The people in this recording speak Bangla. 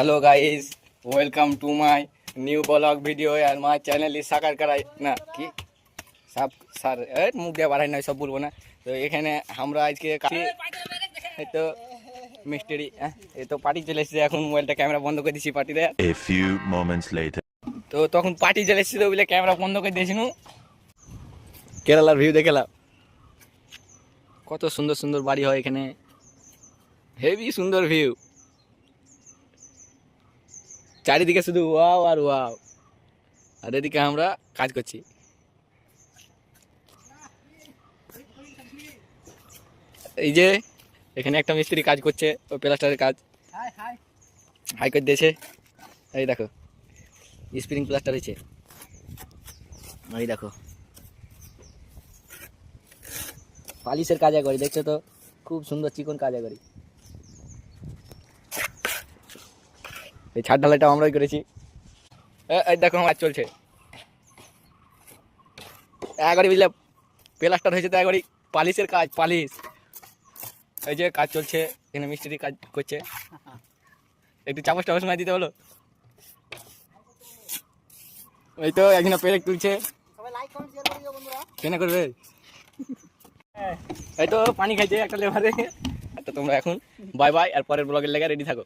Hello guys, welcome to my new blog video यार। माय चैनल इज साकार कराई ना कि सब सर मुख দিয়ে বাড়াই না, সব বলবো না। তো এখানে আমরা আজকে তো মিস্ত্রি এই তো পার্টি চলে এসেছে। এখন মোবাইলটা ক্যামেরা বন্ধ করে দিছি পার্টিতে। A few moments later. তো তখন পার্টি চলে এসেছিল বলে ক্যামেরা বন্ধ করে দিয়েছিনু। কেরালার ভিউ দেখলাম, কত সুন্দর সুন্দর বাড়ি হয় এখানে, হেভি সুন্দর ভিউ। চারিদিকে শুধু ওয়াও আর ওয়াও, আর এদিকে আমরা কাজ করছি। এই যে এখানে একটা মিস্ত্রি কাজ করছে, ওই প্লাস্টারের কাজ হাই করে দিয়েছে। এই দেখো স্প্রিং প্লাস্টার হয়েছে, এই দেখো পালিশের কাজ করি, দেখছো তো খুব সুন্দর চিকন কাজ করি। এই ছাদ ঢালাইটা আমরাই করেছি। এই দেখো আমার চলছে একবারই, বুঝলে প্লাস্টার হয়েছে তো একবারই পালিশের কাজ, পালিশ। এই যে কাজ চলছে এখানে, মিস্ত্রি কাজ করছে। একটু চামচ টামচ মার দিতে বলো। এই তো একদিন পেরেক তুলছে, কেন করবে। এই তো পানি খাইছে একটা লেবারে। তো তোমরা এখন বাই বাই, আর পরের ব্লগের লেগে রেডি থাকো।